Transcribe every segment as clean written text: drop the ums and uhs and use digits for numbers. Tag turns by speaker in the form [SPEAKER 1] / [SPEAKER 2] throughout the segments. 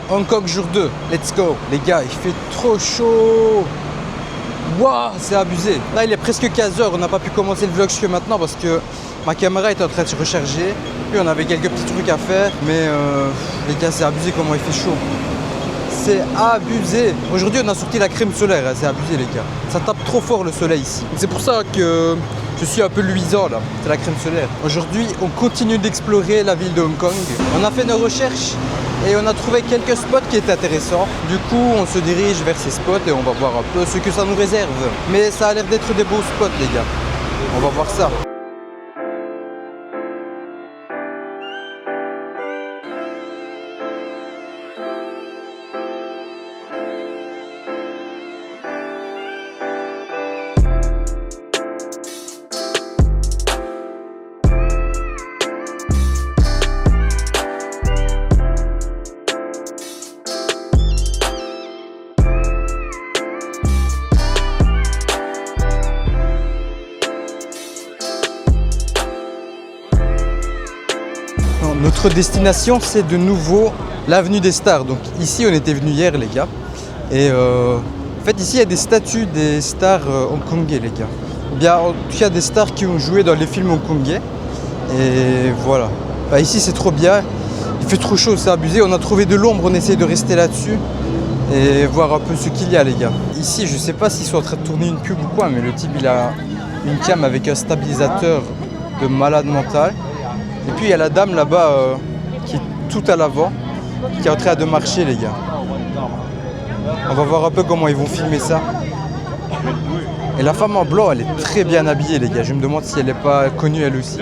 [SPEAKER 1] Hong Kong jour 2, let's go. Les gars, il fait trop chaud. Waouh, c'est abusé. Là, il est presque 15h, on n'a pas pu commencer le vlog jusque maintenant parce que ma caméra est en train de se recharger. Puis on avait quelques petits trucs à faire. Mais les gars, c'est abusé comment il fait chaud. C'est abusé. Aujourd'hui, on a sorti la crème solaire, hein. C'est abusé les gars. Ça tape trop fort le soleil ici. C'est pour ça que je suis un peu luisant là. C'est la crème solaire. Aujourd'hui, on continue d'explorer la ville de Hong Kong. On a fait nos recherches et on a trouvé quelques spots qui étaient intéressants. Du coup, on se dirige vers ces spots et on va voir un peu ce que ça nous réserve. Mais ça a l'air d'être des beaux spots les gars. On va voir ça. Notre destination, c'est de nouveau l'avenue des stars. Donc ici, on était venu hier, les gars. Et en fait, ici, il y a des statues des stars hongkongais, les gars. Ou bien, en tout cas, des stars qui ont joué dans les films hongkongais. Et voilà. Bah, ici, c'est trop bien. Il fait trop chaud, c'est abusé. On a trouvé de l'ombre, on essaie de rester là-dessus. Et voir un peu ce qu'il y a, les gars. Ici, je sais pas s'ils sont en train de tourner une pub ou quoi, mais le type, il a une cam avec un stabilisateur de malade mental. Et puis il y a la dame là-bas qui est tout à l'avant, qui est en train de marcher les gars. On va voir un peu comment ils vont filmer ça. Et la femme en blanc, elle est très bien habillée les gars. Je me demande si elle n'est pas connue elle aussi.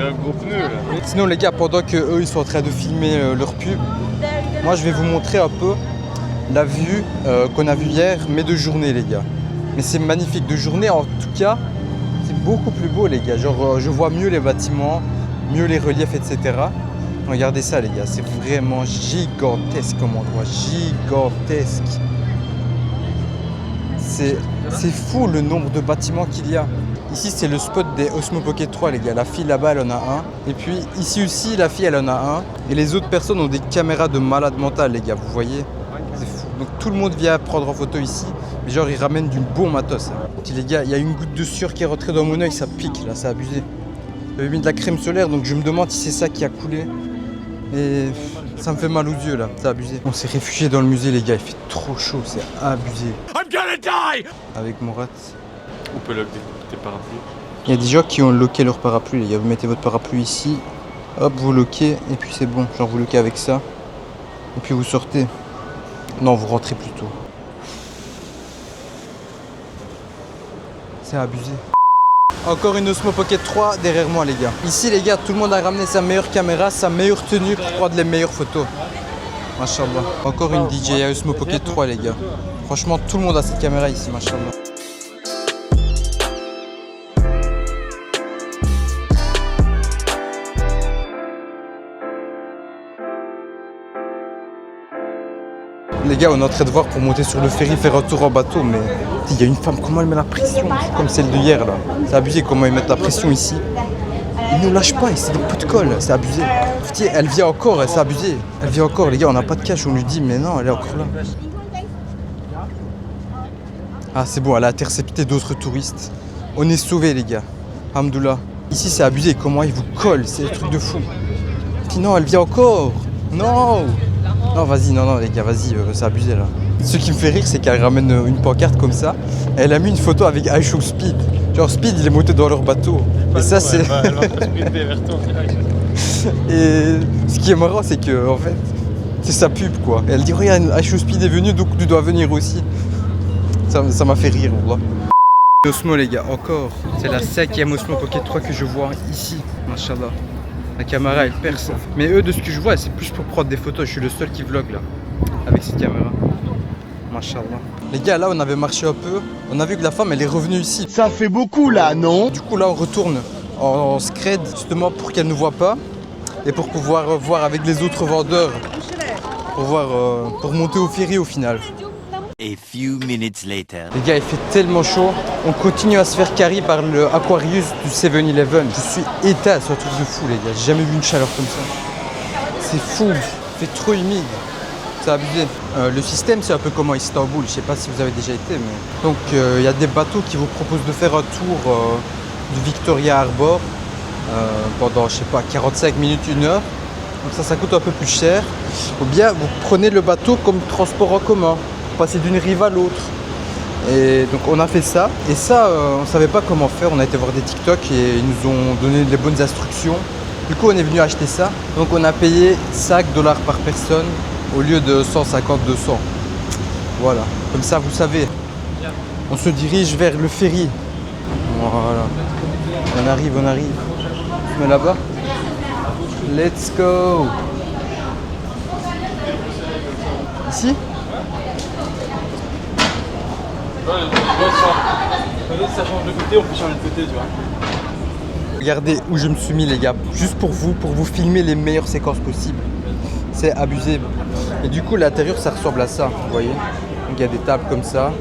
[SPEAKER 1] Sinon les gars, pendant qu'eux ils sont en train de filmer leur pub, moi je vais vous montrer un peu la vue qu'on a vue hier, mais de journée les gars. Mais c'est magnifique de journée, en tout cas, c'est beaucoup plus beau les gars. Genre je vois mieux les bâtiments, mieux les reliefs, etc. Regardez ça les gars, c'est vraiment gigantesque comme endroit, gigantesque. C'est fou le nombre de bâtiments qu'il y a. Ici c'est le spot des Osmo Pocket 3 les gars, la fille là-bas elle en a un. Et puis ici aussi la fille elle en a un. Et les autres personnes ont des caméras de malade mental les gars, vous voyez. C'est fou. Donc tout le monde vient prendre en photo ici. Mais genre ils ramènent du bon matos. Hein. Puis les gars, il y a une goutte de sueur qui est rentrée dans mon œil, ça pique là, c'est abusé. J'avais mis de la crème solaire, donc je me demande si c'est ça qui a coulé. Et ça me fait mal aux yeux là, c'est abusé. On s'est réfugié dans le musée les gars, il fait trop chaud, c'est abusé. I'm gonna die avec mon rat.
[SPEAKER 2] On peut locker tes parapluies.
[SPEAKER 1] Il y a des gens qui ont locké leur parapluie les gars. Vous mettez votre parapluie ici, hop vous loquez et puis c'est bon. Genre vous loquez avec ça. Et puis vous sortez. Non, vous rentrez plutôt. C'est abusé. Encore une Osmo Pocket 3 derrière moi les gars. Ici les gars, tout le monde a ramené sa meilleure caméra, sa meilleure tenue pour prendre les meilleures photos. Machallah. Encore une DJI Osmo Pocket 3 les gars. Franchement tout le monde a cette caméra ici, machallah. Les gars, on est en train de voir pour monter sur le ferry, faire un tour en bateau, mais il y a une femme, comment elle met la pression, comme celle de hier là. C'est abusé comment ils mettent la pression ici. Ils ne lâchent pas, c'est des pots de colle, c'est abusé. Elle vient encore, c'est abusé. Elle vient encore, les gars, on n'a pas de cash, on lui dit, mais non, elle est encore là. Ah, c'est bon, elle a intercepté d'autres touristes. On est sauvés, les gars. Alhamdoulilah. Ici, c'est abusé, comment ils vous collent, c'est des trucs de fou. Non, elle vient encore. Non. Non, vas-y, non, les gars, vas-y, c'est abusé là. Ce qui me fait rire, c'est qu'elle ramène une pancarte comme ça. Et elle a mis une photo avec I Show Speed. Genre, Speed, il est monté dans leur bateau. Et ça, c'est.
[SPEAKER 2] Elle va sprinter vers toi.
[SPEAKER 1] Et ce qui est marrant, c'est que, en fait, c'est sa pub quoi. Et elle dit, regarde, I Show Speed est venu, donc tu dois venir aussi. Ça m'a fait rire, voilà. Osmo, les gars, encore. C'est la 5e Osmo Pocket 3 que je vois ici, machallah. La caméra elle perce. Mais eux de ce que je vois c'est plus pour prendre des photos. Je suis le seul qui vlog là avec cette caméra. Machallah. Les gars là on avait marché un peu. On a vu que la femme elle est revenue ici.
[SPEAKER 3] Ça fait beaucoup là non?
[SPEAKER 1] Du coup là on retourne en scred justement pour qu'elle ne voit pas. Et pour pouvoir voir avec les autres vendeurs. Pour monter au ferry au final.
[SPEAKER 4] A few minutes later.
[SPEAKER 1] Les gars, il fait tellement chaud. On continue à se faire carry par le Aquarius du 7-Eleven. Je suis éteint, c'est un truc de fou, les gars. J'ai jamais vu une chaleur comme ça. C'est fou. Il fait trop humide. C'est abusé. Le système, c'est un peu comme à Istanbul. Je sais pas si vous avez déjà été, mais donc il y a des bateaux qui vous proposent de faire un tour du Victoria Harbour pendant, je sais pas, 45 minutes, 1 heure. Donc ça coûte un peu plus cher. Ou bien vous prenez le bateau comme transport en commun, pour passer d'une rive à l'autre. Et donc on a fait ça. Et ça, on savait pas comment faire. On a été voir des TikTok et ils nous ont donné les bonnes instructions. Du coup, on est venu acheter ça. Donc on a payé $5 par personne au lieu de 150-200. Voilà. Comme ça, vous savez. On se dirige vers le ferry. Voilà. On arrive. On se met là-bas. Let's go. Ici?
[SPEAKER 2] Ça change de côté, on peut changer de côté, tu vois.
[SPEAKER 1] Regardez où je me suis mis les gars, juste pour vous filmer les meilleures séquences possibles. C'est abusé. Et du coup l'intérieur ça ressemble à ça, vous voyez. Donc il y a des tables comme ça,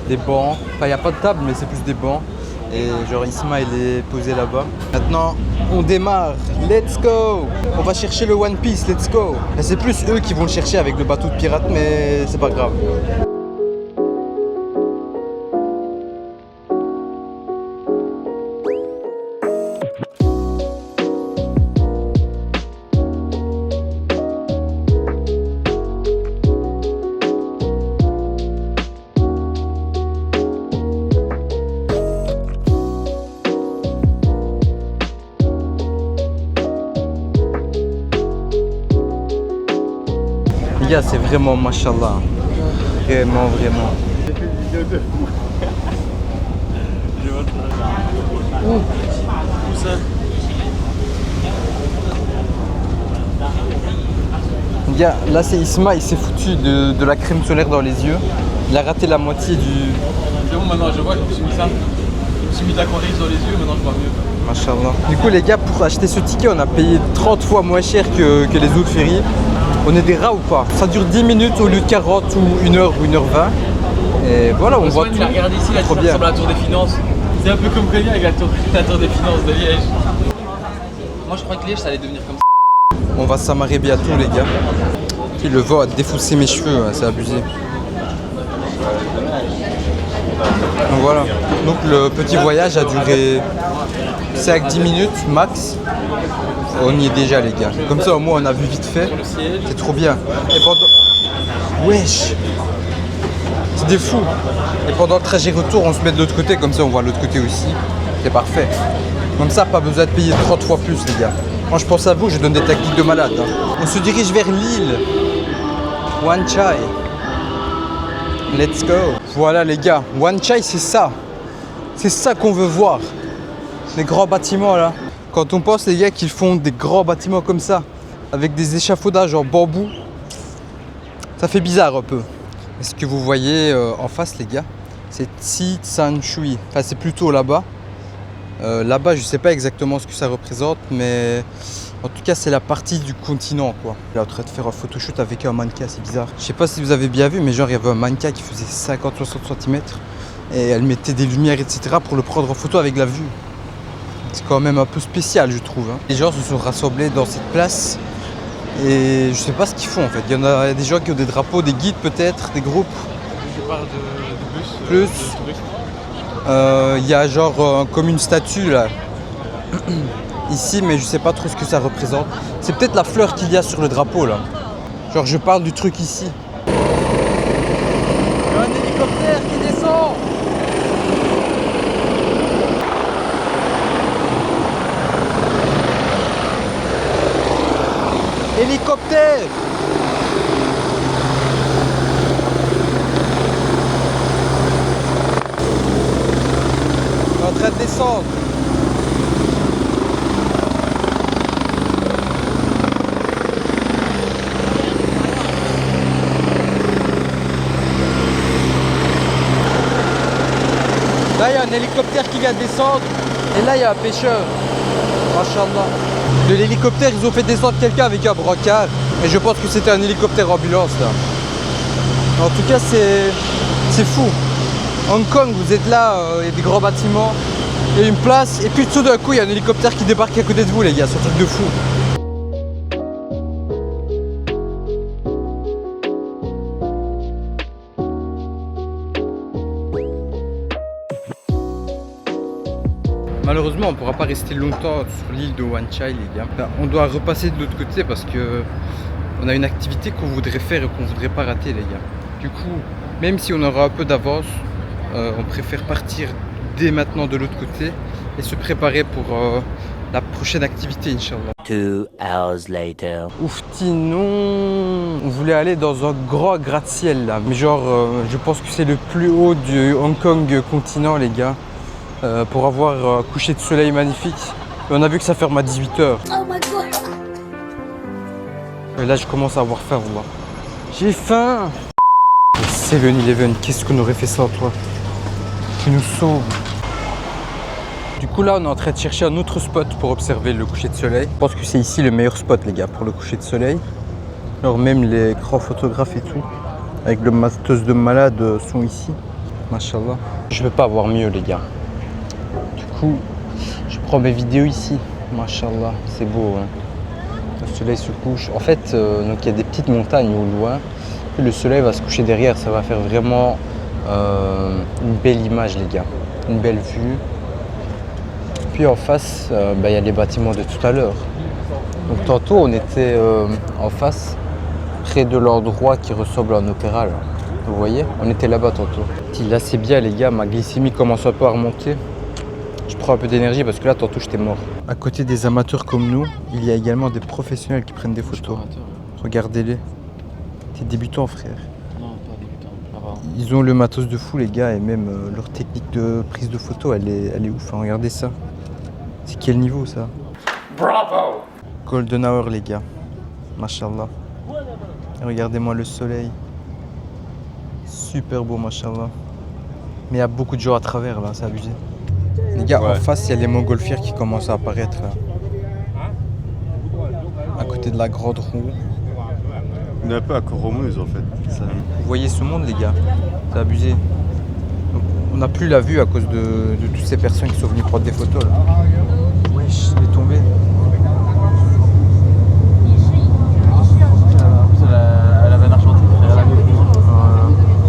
[SPEAKER 1] des bancs. Enfin il n'y a pas de table mais c'est plus des bancs. Et genre Isma il est posé là-bas. Maintenant on démarre, let's go. On va chercher le One Piece, let's go. Et c'est plus eux qui vont le chercher avec le bateau de pirate mais c'est pas grave. Les gars, c'est vraiment mashallah. Vraiment.
[SPEAKER 2] Où ça?
[SPEAKER 1] Les gars, là c'est Isma, il s'est foutu de la crème solaire dans les yeux. Il a raté la moitié du...
[SPEAKER 2] C'est bon, maintenant je vois, je me suis mis ça. Je me suis mis de la corrige dans les yeux, maintenant je vois mieux.
[SPEAKER 1] Mashallah. Du coup les gars, pour acheter ce ticket, on a payé 30 fois moins cher que les autres ferries. On est des rats ou pas? Ça dure 10 minutes au lieu de 40 ou 1 heure ou 1h20. Et voilà, on voit tout.
[SPEAKER 2] Il a regardé ici, là, ça ressemble à la Tour des Finances. C'est un peu comme Konya avec la tour des Finances de Liège. Moi je crois que Liège ça allait devenir comme ça.
[SPEAKER 1] On va s'amarrer bientôt les gars. Puis le vent a défaussé mes cheveux, hein, c'est abusé. Donc voilà. Donc le petit voyage a duré 5-10 minutes max. On y est déjà les gars. Comme ça au moins on a vu vite fait. C'est trop bien. Et pendant... Wesh. C'est des fous. Et pendant le trajet retour on se met de l'autre côté. Comme ça on voit l'autre côté aussi. C'est parfait. Comme ça pas besoin de payer 30 fois plus les gars. Quand je pense à vous je donne des tactiques de malade. Hein. On se dirige vers l'île Wan Chai. Let's go. Voilà les gars. Wan Chai c'est ça. C'est ça qu'on veut voir. Les grands bâtiments là. Quand on pense les gars qu'ils font des grands bâtiments comme ça, avec des échafaudages en bambou, ça fait bizarre un peu. Et ce que vous voyez en face les gars, c'est Tsi San Shui. Enfin c'est plutôt là-bas. Là-bas je sais pas exactement ce que ça représente, mais en tout cas c'est la partie du continent quoi. Il est en train de faire un photoshoot avec un mannequin, c'est bizarre. Je sais pas si vous avez bien vu, mais genre il y avait un mannequin qui faisait 50-60 cm et elle mettait des lumières etc. pour le prendre en photo avec la vue. C'est quand même un peu spécial je trouve. Hein. Les gens se sont rassemblés dans cette place et je sais pas ce qu'ils font en fait. Il y en a des gens qui ont des drapeaux, des guides peut-être, des groupes.
[SPEAKER 2] Je pars de bus.
[SPEAKER 1] Plus. Il y a genre comme une statue là. Ici mais je sais pas trop ce que ça représente. C'est peut-être la fleur qu'il y a sur le drapeau là. Genre je parle du truc ici. Il y a un hélicoptère qui descend. Hélicoptère! On est en train de descendre. Là, il y a un hélicoptère qui vient de descendre. Et là, il y a un pêcheur. Machallah. De l'hélicoptère, ils ont fait descendre quelqu'un avec un brancard. Et je pense que c'était un hélicoptère ambulance là. En tout cas, c'est fou. Hong Kong, vous êtes là, il y a des grands bâtiments, il y a une place, et puis tout d'un coup, il y a un hélicoptère qui débarque à côté de vous, les gars. C'est un truc de fou. Malheureusement, on ne pourra pas rester longtemps sur l'île de Wan Chai, les gars. Enfin, on doit repasser de l'autre côté parce que on a une activité qu'on voudrait faire et qu'on ne voudrait pas rater, les gars. Du coup, même si on aura un peu d'avance, on préfère partir dès maintenant de l'autre côté et se préparer pour la prochaine activité, Inch'Allah.
[SPEAKER 4] 2 hours later.
[SPEAKER 1] Oufti, non. On voulait aller dans un grand gratte-ciel là, mais genre, je pense que c'est le plus haut du Hong Kong continent, les gars, pour avoir un coucher de soleil magnifique. Mais on a vu que ça ferme à 18h.
[SPEAKER 3] Oh my god.
[SPEAKER 1] Et là, je commence à avoir faim, moi. J'ai faim. 7-Eleven, qu'est-ce qu'on aurait fait sans toi? Tu nous sauves. Du coup, là, on est en train de chercher un autre spot pour observer le coucher de soleil. Je pense que c'est ici le meilleur spot, les gars, pour le coucher de soleil. Alors, même les grands photographes et tout, avec le matos de malade, sont ici. Machallah. Je vais pas avoir mieux, les gars. Du coup, je prends mes vidéos ici. Machallah, c'est beau, hein. Le soleil se couche. En fait, donc il y a des petites montagnes au loin. Puis le soleil va se coucher derrière. Ça va faire vraiment une belle image, les gars. Une belle vue. Puis en face, il y a les bâtiments de tout à l'heure. Donc tantôt, on était en face, près de l'endroit qui ressemble à un opéra. Là. Vous voyez? On était là-bas tantôt. Là, c'est bien, les gars. Ma glycémie commence un peu à remonter. Je prends un peu d'énergie parce que là, tantôt, j'étais mort. À côté des amateurs comme nous, il y a également des professionnels qui prennent des photos. Regardez-les. T'es débutant, frère.
[SPEAKER 2] Non, pas débutant. Ça va.
[SPEAKER 1] Ils ont le matos de fou, les gars, et même leur technique de prise de photo, elle est ouf. Hein. Regardez ça. C'est quel niveau, ça?
[SPEAKER 2] Bravo!
[SPEAKER 1] Golden Hour, les gars. Mashallah. Regardez-moi le soleil. Super beau, mashallah. Mais il y a beaucoup de gens à travers, là, c'est abusé. Les gars, en face, il y a les montgolfières qui commencent à apparaître, là. À côté de la grande roue.
[SPEAKER 5] On est un peu à Coromuse, en fait. Ça...
[SPEAKER 1] Vous voyez ce monde, les gars? C'est abusé. Donc, on n'a plus la vue à cause de toutes ces personnes qui sont venues prendre des photos, là. Wesh, il est tombé.
[SPEAKER 2] Elle avait un argentique, frère.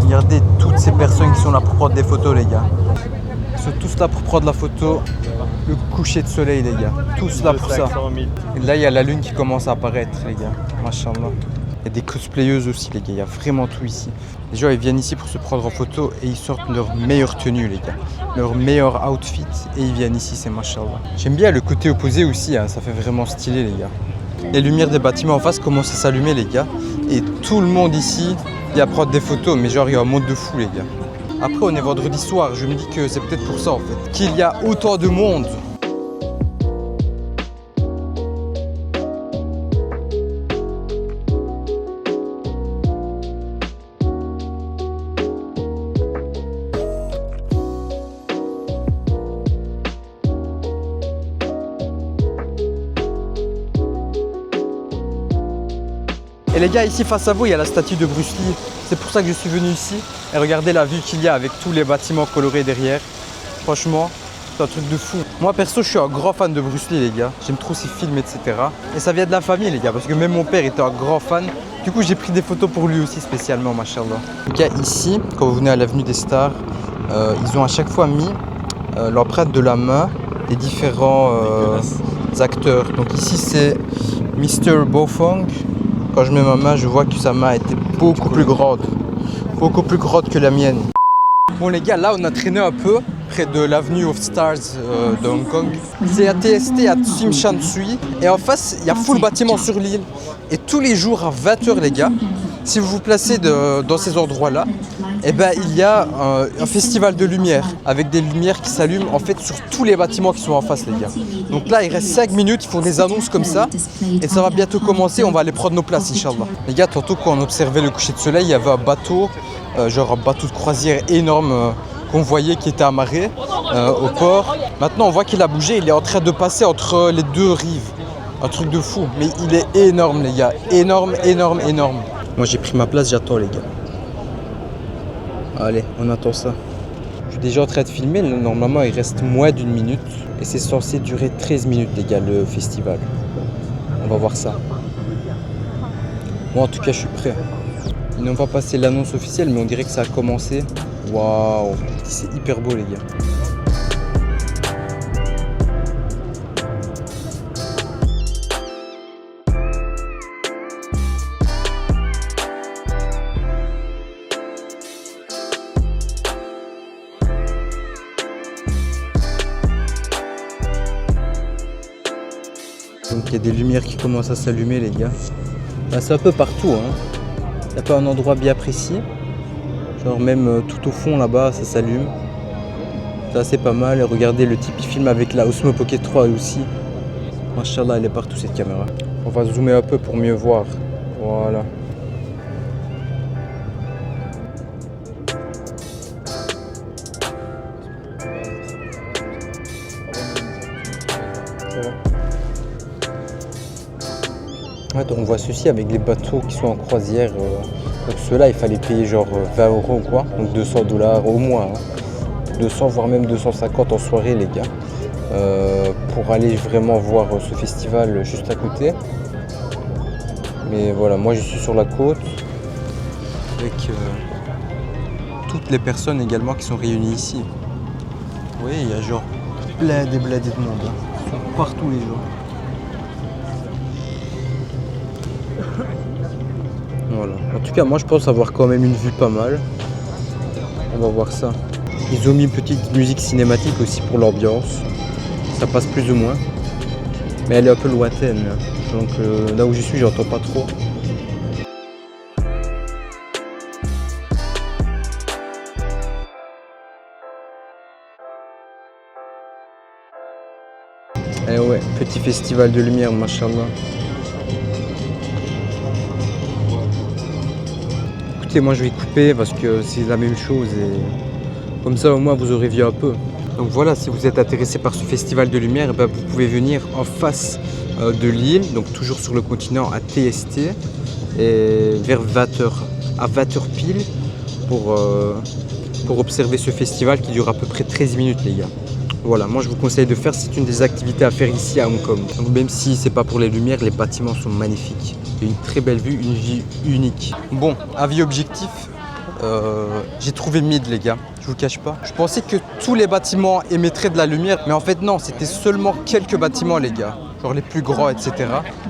[SPEAKER 1] Regardez toutes ces personnes qui sont là pour prendre des photos, les gars. Ils sont tous là pour prendre la photo. Le coucher de soleil, les gars. Tous là pour ça. Et là, il y a la lune qui commence à apparaître, les gars. Machallah. Il y a des cosplayeuses aussi, les gars. Il y a vraiment tout ici. Les gens, ils viennent ici pour se prendre en photo et ils sortent leur meilleure tenue, les gars. Leur meilleur outfit et ils viennent ici, c'est machallah. J'aime bien le côté opposé aussi, hein. Ça fait vraiment stylé, les gars. Les lumières des bâtiments en face commencent à s'allumer, les gars. Et tout le monde ici vient prendre des photos, mais genre, il y a un monde de fou, les gars. Après, on est vendredi soir. Je me dis que c'est peut-être pour ça, en fait, qu'il y a autant de monde. Et les gars, ici face à vous, il y a la statue de Bruce Lee. C'est pour ça que je suis venu ici. Et regardez la vue qu'il y a avec tous les bâtiments colorés derrière. Franchement, c'est un truc de fou. Moi perso, je suis un grand fan de Bruce Lee, les gars. J'aime trop ses films, etc. Et ça vient de la famille, les gars, parce que même mon père était un grand fan. Du coup, j'ai pris des photos pour lui aussi spécialement, machallah. Les gars, ici, quand vous venez à l'avenue des Stars, ils ont à chaque fois mis l'empreinte de la main des différents acteurs. Donc ici, c'est Mr. Bofong. Quand je mets ma main, je vois que sa main était beaucoup plus grande que la mienne. Bon les gars, là on a traîné un peu près de l'avenue of Stars de Hong Kong. C'est ATST à Tsim Shan Tsui et en face il y a full bâtiment sur l'île. Et tous les jours à 20h les gars, si vous vous placez dans ces endroits-là, eh ben, il y a un festival de lumière avec des lumières qui s'allument en fait sur tous les bâtiments qui sont en face les gars. Donc là il reste 5 minutes, ils font des annonces comme ça et ça va bientôt commencer, on va aller prendre nos places Inch'Allah. Les gars, tantôt quand on observait le coucher de soleil, il y avait un bateau, genre un bateau de croisière énorme qu'on voyait qui était amarré au port. Maintenant on voit qu'il a bougé, il est en train de passer entre les deux rives. Un truc de fou, mais il est énorme les gars, énorme. Moi j'ai pris ma place, j'attends les gars. Allez, on attend ça. Je suis déjà en train de filmer, normalement il reste moins d'1 minute. Et c'est censé durer 13 minutes les gars, le festival. On va voir ça. Moi en tout cas je suis prêt. Ils n'ont pas passé l'annonce officielle, mais on dirait que ça a commencé. Waouh, c'est hyper beau les gars. Il y a des lumières qui commencent à s'allumer les gars. Bah, c'est un peu partout hein. Il n'y a pas un endroit bien précis. Genre même tout au fond là-bas ça s'allume. Ça c'est pas mal. Et regardez le type il filme avec la Osmo Pocket 3 aussi. Machallah elle est partout cette caméra. On va zoomer un peu pour mieux voir. Voilà. On voit ceci avec les bateaux qui sont en croisière. Donc ceux-là, il fallait payer genre 20 € ou quoi, donc 200 $ au moins. Hein. 200 voire même 250 en soirée les gars. Pour aller vraiment voir ce festival juste à côté. Mais voilà, moi je suis sur la côte avec toutes les personnes également qui sont réunies ici. Vous voyez, il y a genre blindé de monde. Hein. Ils sont partout les gens. Voilà. En tout cas, moi je pense avoir quand même une vue pas mal. On va voir ça. Ils ont mis une petite musique cinématique aussi pour l'ambiance. Ça passe plus ou moins. Mais elle est un peu lointaine. Donc là où je suis, j'entends pas trop. Eh ouais, petit festival de lumière, machallah. Écoutez, moi je vais couper parce que c'est la même chose et comme ça au moins vous aurez vu un peu. Donc voilà, si vous êtes intéressé par ce festival de lumière, ben, vous pouvez venir en face de l'île, donc toujours sur le continent à TST, et vers 20h, à 20h pile pour observer ce festival qui dure à peu près 13 minutes les gars. Voilà, moi je vous conseille de faire, c'est une des activités à faire ici à Hong Kong. Donc même si c'est pas pour les lumières, les bâtiments sont magnifiques. Il y a une très belle vue, une vue unique. Bon, avis objectif, j'ai trouvé mid les gars, je vous cache pas. Je pensais que tous les bâtiments émettraient de la lumière, mais en fait non, c'était seulement quelques bâtiments les gars. Genre les plus grands, etc.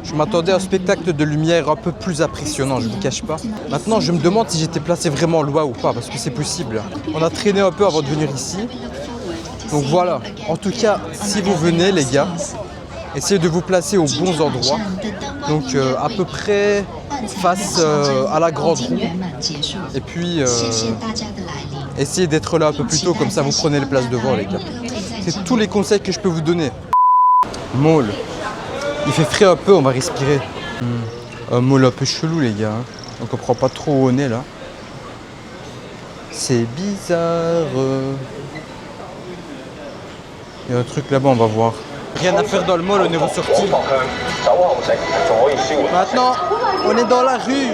[SPEAKER 1] Je m'attendais à un spectacle de lumière un peu plus impressionnant, je vous cache pas. Maintenant, je me demande si j'étais placé vraiment loin ou pas, parce que c'est possible. On a traîné un peu avant de venir ici. Donc voilà, en tout cas, si vous venez les gars, essayez de vous placer aux bons endroits. Donc à peu près face à la grande roue. Et puis essayez d'être là un peu plus tôt, comme ça vous prenez les places devant les gars. C'est tous les conseils que je peux vous donner. Mall. Il fait frais un peu, on va respirer. Un mall un peu chelou les gars. On comprend pas trop où on est là. C'est bizarre. Il y a un truc là-bas, on va voir. Rien à faire dans le mall, on est ressorti. Maintenant, on est dans la rue.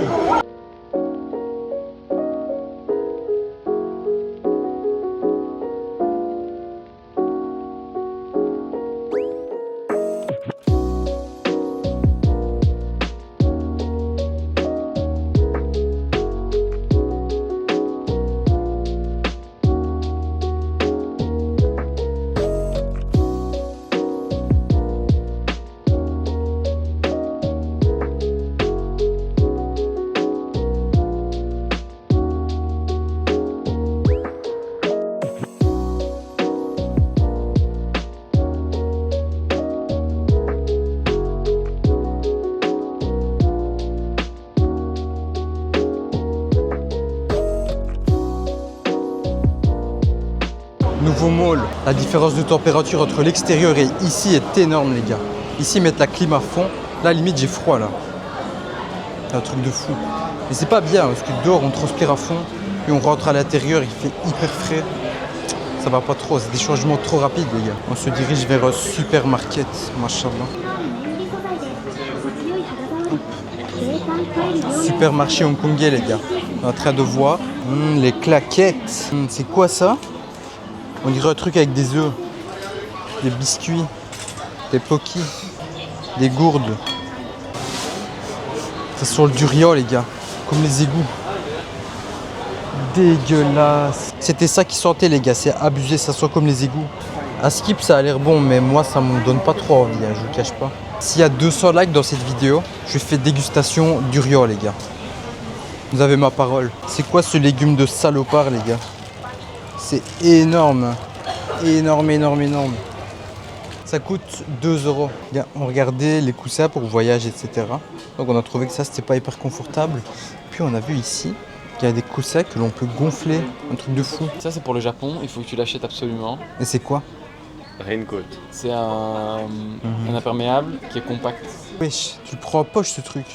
[SPEAKER 1] Nouveau mall, la différence de température entre l'extérieur et ici est énorme les gars. Ici ils mettent la clim à fond, là limite j'ai froid là. C'est un truc de fou. Mais c'est pas bien parce que dehors on transpire à fond, puis on rentre à l'intérieur, il fait hyper frais. Ça va pas trop, c'est des changements trop rapides les gars. On se dirige vers un supermarket, machallah. Supermarché hongkongais les gars. On est en train de voir les claquettes. C'est quoi ça? On dirait un truc avec des œufs, des biscuits, des pokis, des gourdes. Ça sent le durian les gars, comme les égouts. Dégueulasse. C'était ça qui sentait les gars, c'est abusé, ça sent comme les égouts. À Skip ça a l'air bon, mais moi ça me donne pas trop envie, hein, je vous cache pas. S'il y a 200 likes dans cette vidéo, je fais dégustation durian les gars. Vous avez ma parole. C'est quoi ce légume de salopard les gars? C'est énorme, énorme. Ça coûte 2 euros. Bien, on regardait les coussins pour voyage, etc. Donc on a trouvé que ça, c'était pas hyper confortable. Puis on a vu ici qu'il y a des coussins que l'on peut gonfler, un truc de fou.
[SPEAKER 2] Ça, c'est pour le Japon, il faut que tu l'achètes absolument.
[SPEAKER 1] Et c'est quoi?
[SPEAKER 5] Raincoat.
[SPEAKER 2] C'est un imperméable qui est compact.
[SPEAKER 1] Wesh, tu le prends en poche ce truc.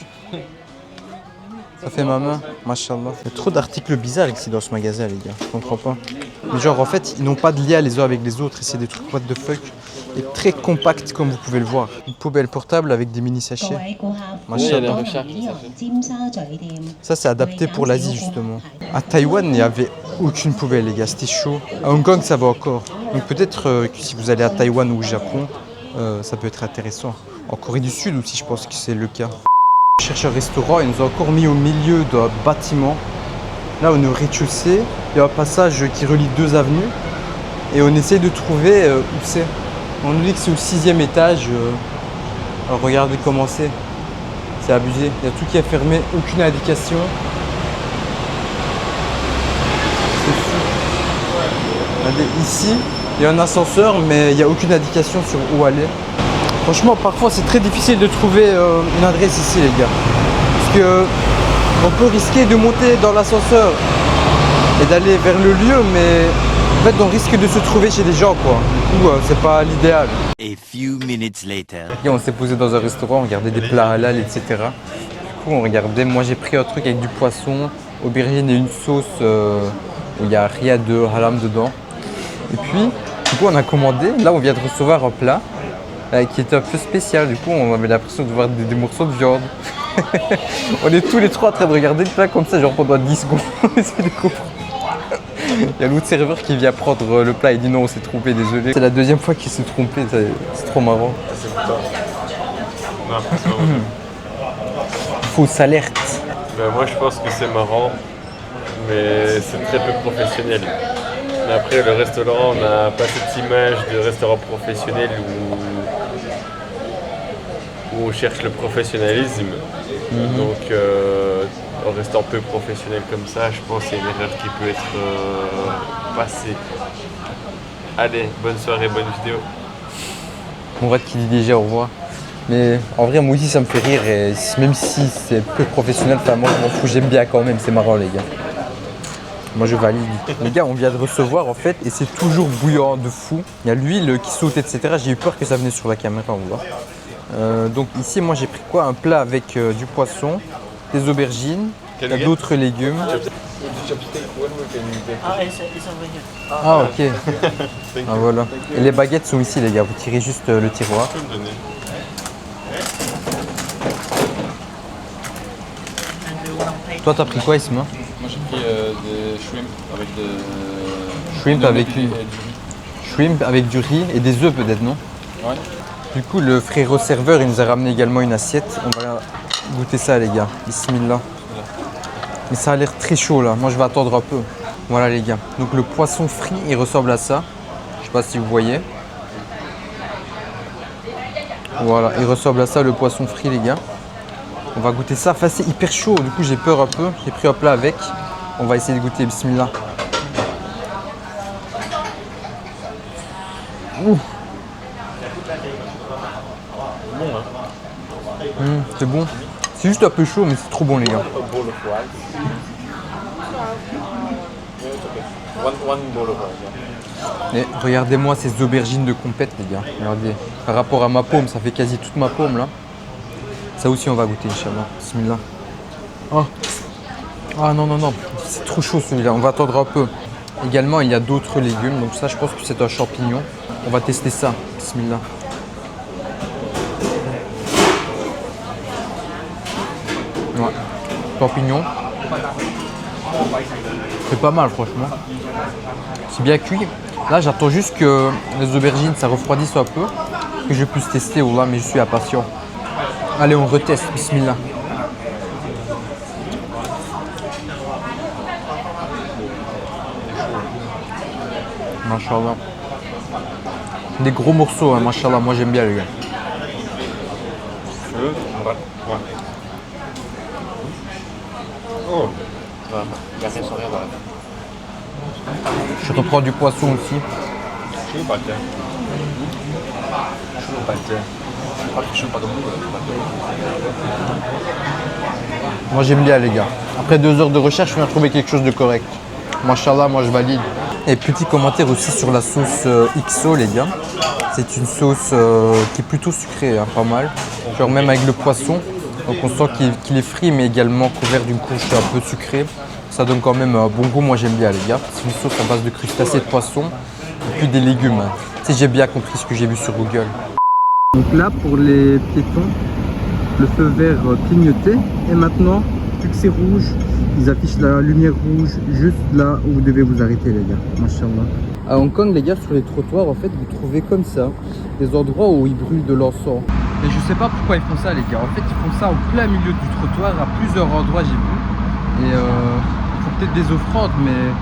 [SPEAKER 1] Ça fait ma main, machallah. Il y a trop d'articles bizarres ici dans ce magasin, les gars. Je comprends pas. Mais genre, en fait, ils n'ont pas de lien les uns avec les autres et c'est des trucs what the fuck. Et très compact, comme vous pouvez le voir. Une poubelle portable avec des mini sachets.
[SPEAKER 2] Oui, il y a des
[SPEAKER 1] Machallah.
[SPEAKER 2] recherches.
[SPEAKER 1] Ça, c'est adapté pour l'Asie, justement. À Taïwan, il n'y avait aucune poubelle, les gars. C'était chaud. À Hong Kong, ça va encore. Donc peut-être que si vous allez à Taïwan ou au Japon, ça peut être intéressant. En Corée du Sud aussi, je pense que c'est le cas. On cherche un restaurant, ils nous ont encore mis au milieu d'un bâtiment. Là, on est au rez-de-chaussée. Il y a un passage qui relie 2 avenues. Et on essaie de trouver où c'est. On nous dit que c'est au 6e étage. Alors regardez comment c'est. C'est abusé. Il y a tout qui est fermé, aucune indication. C'est fou. Regardez, ici, il y a un ascenseur, mais il n'y a aucune indication sur où aller. Franchement, parfois, c'est très difficile de trouver une adresse ici, les gars. Parce que on peut risquer de monter dans l'ascenseur et d'aller vers le lieu, mais en fait, on risque de se trouver chez des gens, quoi. Du coup, c'est pas l'idéal.
[SPEAKER 4] A few minutes later.
[SPEAKER 1] Et on s'est posé dans un restaurant, on regardait des plats halal, etc. Du coup, on regardait. Moi, j'ai pris un truc avec du poisson, aubergine et une sauce où il n'y a rien de halal dedans. Et puis, du coup, on a commandé. Là, on vient de recevoir un plat qui était un peu spécial. Du coup, on avait l'impression de voir des morceaux de viande. On est tous les trois en train de regarder le plat comme ça, genre pendant 10 secondes. On essaie de comprendre. Il y a l'autre serveur qui vient prendre le plat et dit non, on s'est trompé, désolé. C'est la 2e fois qu'il s'est trompé, c'est trop marrant.
[SPEAKER 5] C'est pour toi. Non, c'est pas vrai.
[SPEAKER 1] Fausse alerte.
[SPEAKER 5] Ben, moi je pense que c'est marrant, mais c'est très peu professionnel. Mais après le restaurant, on n'a pas cette image de restaurant professionnel où on cherche le professionnalisme. Donc en restant peu professionnel comme ça, je pense qu'il y a une erreur qui peut être passée. Allez, bonne soirée, bonne vidéo.
[SPEAKER 1] Mon rate qui dit déjà au revoir. Mais en vrai, moi aussi, ça me fait rire. Et même si c'est peu professionnel, enfin, moi, je m'en fous, j'aime bien quand même. C'est marrant, les gars. Moi, je valide. Les gars, on vient de recevoir, en fait, et c'est toujours bouillant de fou. Il y a l'huile qui saute, etc. J'ai eu peur que ça venait sur la caméra, on voit. Donc ici, moi, j'ai pris quoi? Un plat avec du poisson, des aubergines, il y a d'autres légumes. Ah, ok. Ah, voilà. Et les baguettes sont ici, les gars. Vous tirez juste le tiroir. Toi, t'as pris quoi, Isma?
[SPEAKER 2] Moi, j'ai pris des shrimp avec de...
[SPEAKER 1] Shrimp avec du... Shrimp avec du riz et des œufs, peut-être, non?
[SPEAKER 2] Ouais.
[SPEAKER 1] Du coup, le frérot serveur, il nous a ramené également une assiette. On va goûter ça, les gars. Bismillah. Mais ça a l'air très chaud, là. Moi, je vais attendre un peu. Voilà, les gars. Donc, le poisson frit, il ressemble à ça. Je sais pas si vous voyez. Voilà, il ressemble à ça, le poisson frit, les gars. On va goûter ça. Enfin, c'est hyper chaud. Du coup, j'ai peur un peu. J'ai pris un plat avec. On va essayer de goûter. Bismillah. Ouh. C'est bon. C'est juste un peu chaud, mais c'est trop bon, les gars. Et regardez-moi ces aubergines de compète, les gars. Regardez. Par rapport à ma paume, ça fait quasi toute ma paume, là. Ça aussi, on va goûter, Inch'Allah. Bismillah. Oh. Ah non, non, non. C'est trop chaud, celui-là. On va attendre un peu. Également, il y a d'autres légumes. Donc ça, je pense que c'est un champignon. On va tester ça. Bismillah. Ouais. Champignons. C'est pas mal, franchement. C'est bien cuit. Là, j'attends juste que les aubergines, ça refroidisse un peu. Que je puisse tester. Oh là, mais je suis impatient. Allez, on reteste. Bismillah. Machallah. Des gros morceaux, hein, machallah. Moi, j'aime bien, les gars.
[SPEAKER 5] Oh.
[SPEAKER 1] Je reprends du poisson aussi.
[SPEAKER 5] Chaud ou pas clair?
[SPEAKER 2] Chaud ou pas clair? Pas chaud, pas comme nous.
[SPEAKER 1] Moi j'aime bien les gars. Après 2 heures de recherche, je viens de trouver quelque chose de correct. Machallah, moi je valide. Et petit commentaire aussi sur la sauce XO les gars. C'est une sauce qui est plutôt sucrée, hein, pas mal. Genre même avec le poisson. Donc on sent qu'il est frit mais également couvert d'une couche un peu sucrée. Ça donne quand même un bon goût, moi j'aime bien les gars. C'est une sauce à base de crustacés de poisson et puis des légumes. Hein. Si j'ai bien compris ce que j'ai vu sur Google. Donc là pour les piétons, le feu vert clignotait et maintenant, vu que c'est rouge, ils affichent la lumière rouge juste là où vous devez vous arrêter les gars. Machallah. À Hong Kong les gars, sur les trottoirs en fait vous trouvez comme ça des endroits où ils brûlent de l'encens. Et je sais pas pourquoi ils font ça les gars. En fait ils font ça au plein milieu du trottoir à plusieurs endroits j'ai vu. Et ils font peut-être des offrandes mais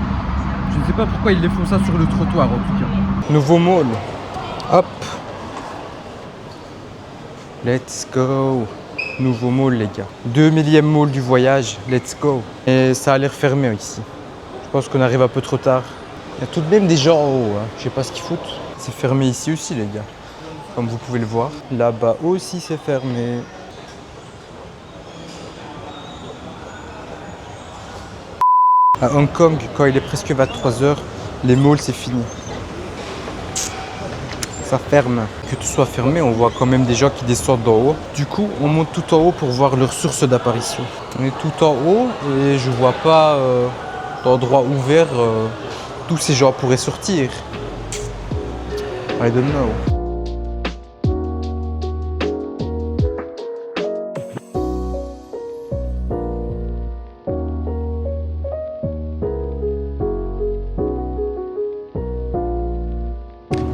[SPEAKER 1] je ne sais pas pourquoi ils les font ça sur le trottoir en tout cas. Nouveau mall. Hop. Let's go. Nouveau mall les gars. 2 millième mall du voyage. Let's go. Et ça a l'air fermé ici. Je pense qu'on arrive un peu trop tard. Il y a tout de même des gens en haut. Hein. Je sais pas ce qu'ils foutent. C'est fermé ici aussi les gars. Comme vous pouvez le voir. Là-bas aussi c'est fermé. À Hong Kong, quand il est presque 23 h, les malls c'est fini. Ça ferme. Que tout soit fermé, on voit quand même des gens qui descendent d'en haut. Du coup, on monte tout en haut pour voir leur source d'apparition. On est tout en haut et je vois pas d'endroit ouvert d'où ces gens pourraient sortir. I don't know.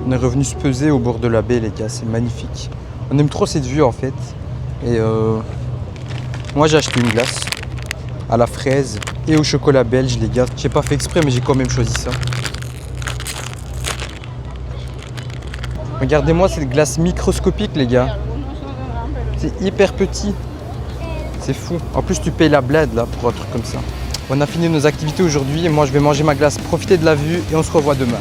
[SPEAKER 1] On est revenu se peser au bord de la baie les gars, c'est magnifique. On aime trop cette vue en fait. Et moi j'ai acheté une glace à la fraise et au chocolat belge les gars. J'ai pas fait exprès mais j'ai quand même choisi ça. Regardez-moi cette glace microscopique les gars. C'est hyper petit. C'est fou. En plus tu payes la bled là pour un truc comme ça. On a fini nos activités aujourd'hui et moi je vais manger ma glace, profiter de la vue et on se revoit demain.